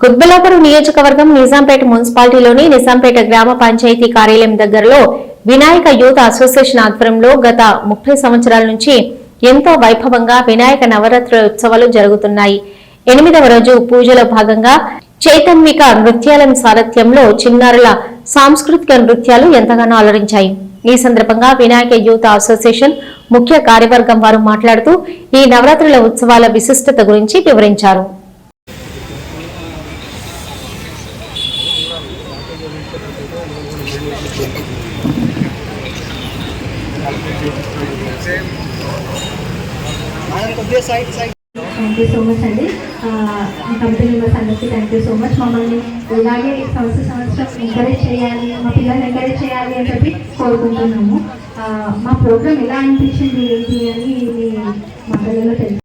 కుత్బుల్లాపూర్ నియోజకవర్గం నిజాంపేట మున్సిపాలిటీలోని నిజాంపేట గ్రామ పంచాయతీ కార్యాలయం దగ్గరలో వినాయక యూత్ అసోసియేషన్ ఆధ్వర్యంలో గత 30 సంవత్సరాల నుంచి ఎంతో వైభవంగా వినాయక నవరాత్రి ఉత్సవాలు జరుగుతున్నాయి. 8వ రోజు పూజలో భాగంగా చైతన్విక నృత్యాల సారథ్యంలో చిన్నారుల సాంస్కృతిక నృత్యాలు ఎంతగానో అలరించాయి. ఈ సందర్భంగా వినాయక యూత్ అసోసియేషన్ ముఖ్య కార్యవర్గం వారు మాట్లాడుతూ ఈ నవరాత్రుల ఉత్సవాల విశిష్టత గురించి వివరించారు. థ్యాంక్ యూ సో మచ్ అండి. కంపెనీ మెంబర్స్ అందరికీ థ్యాంక్ యూ సో మచ్. మమ్మల్ని ఇలాగే సంవత్సరం ఎంకరేజ్ చేయాలి, మా పిల్లల్ని ఎంకరేజ్ చేయాలి అని చెప్పి కోరుకుంటున్నాము. మా ప్రోగ్రామ్ ఎలా అనిపించింది ఏంటి అని మీ మాటలలో తెలుసు.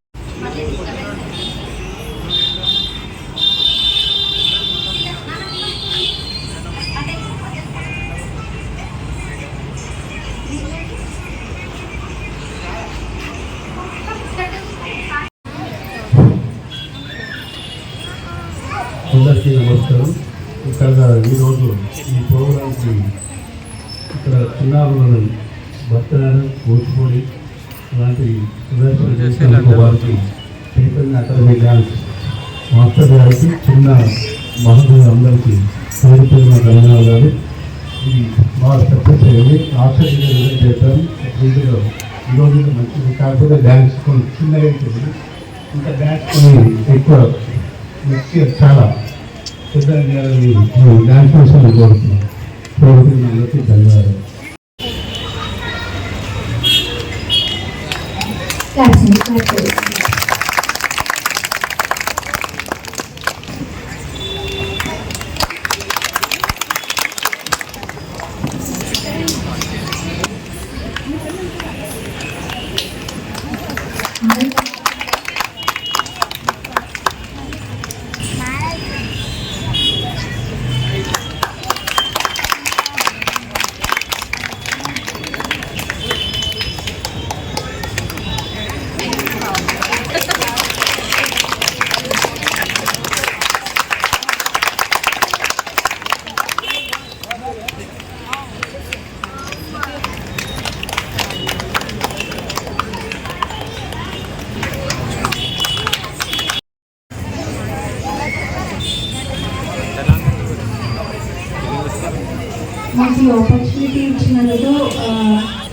అందరికీ నమస్కారం. ఇక్కడ ఈరోజు ఈ ప్రోగ్రాంకి ఇక్కడ చిన్నారులను భరతనాట్యం, కూచిపూడి లాంటి వారికి చైతన్య అకాడమీ డ్యాన్స్ మాస్టర్ గారికి, చిన్న మహోదయులు అందరికీ పేరుపేరున ధన్యవాదాలు. ఇది బాగా సక్సెస్ అయ్యింది. ఆశ్చర్యంగా చేశారు. ఇందులో ఈరోజు మంచిది, కాకపోతే డ్యాన్స్ కొన్ని చిన్నగా ఉంటుంది. ఇంకా డ్యాన్స్ కొన్ని ఎక్కువ చాలా పెద్ద డ్యాన్స్ కోసం కోరుతున్నాను. అందరికీ ధన్యవాదాలు. మాకు ఆపర్చునిటీ ఇచ్చినందుకు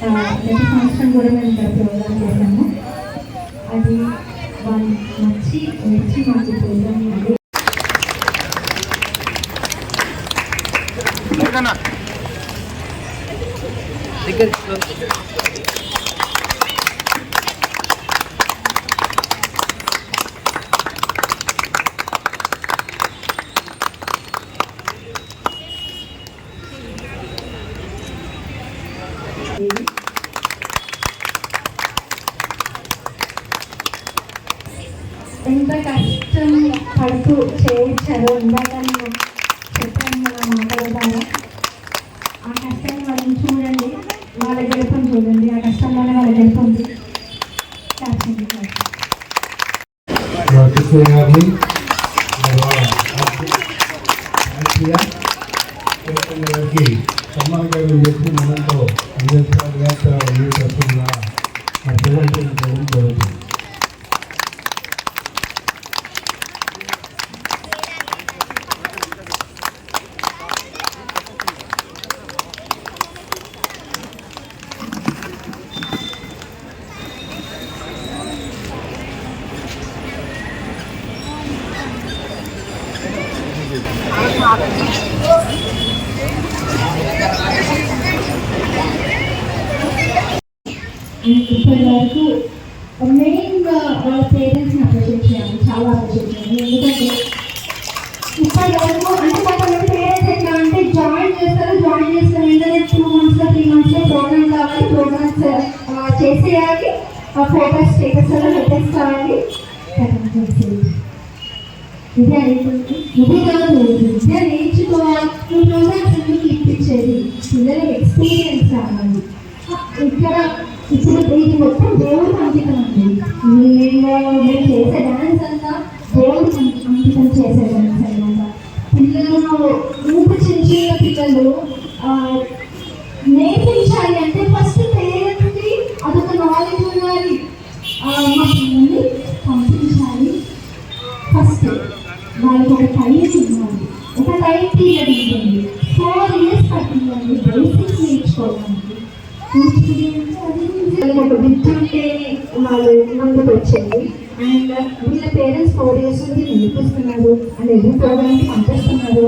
గత సంవత్సరం కూడా మేము ఇక్కడ ప్రోగ్రామ్ చేశాము. అది వాళ్ళు వచ్చి మాకు ప్రోగ్రామ్ ఎంత కష్టం పడుతూ చేయించారో ఇందాక నేను చెప్పాను మన మాటల ద్వారా. ఆ కష్టాన్ని వాళ్ళని చూడండి, వాళ్ళ గెలుపుని చూడండి. ఆ కష్టంలోనే వాళ్ళ గెలుపు ఉంది. సమ్మానాలు చేసి మనంతో వస్తుందా జరుగుతుంది. ఇప్పటి వరకు మెయిన్గా వాళ్ళ పేరెంట్స్ని అప్రిషియేట్ చేయాలి, చాలా అప్రిషియేట్ చేయాలి. ఎందుకంటే ఇప్పటి వరకు అంటే కొంతమంది పేరెంట్స్ ఎట్లా అంటే జాయిన్ చేస్తారు వెంటనే 2 months 3 months ప్రోగ్రామ్ కావాలి, ప్రోగ్రామ్స్ చేసేయాలి, ఫోటోస్ స్టేటస్లో పెట్టేసుకోవాలి. ఇది అయిపోయింది. ఇది కాదు, విద్య నేర్చుకోవాలి. ఈ ప్రోగ్రామ్స్ ఎందుకు ఇప్పించేది? పిల్లలకి ఎక్స్పీరియన్స్ కావాలి. ఇక్కడ ఇప్పుడు ఇది మొత్తం దేవుడికి అంకితం అండి. మేము చేసే డాన్స్ అంతా దేవుడికి అంకితం చేసే డాన్స్ అనమాట. కూచిపూడి అంటే అది ఒక విద్య అంటే వాళ్ళు ముందుకు వచ్చేది. అండ్ వీళ్ళ పేరెంట్స్ 4 years నుంచి నేర్పిస్తున్నారు అండ్ ఎవ్రీ ప్రోగ్రామ్కి పంపిస్తున్నారు.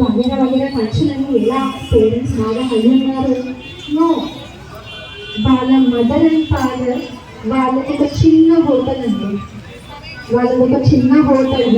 వగేరా వగేరా ఖర్చులని ఎలా పేరెంట్స్ బాగా అయ్యి ఉన్నారు. నో, వాళ్ళ మదర్ అండ్ ఫాదర్ వాళ్ళకి ఒక చిన్న హోటల్ అండి, వాళ్ళది ఒక చిన్న హోటల్.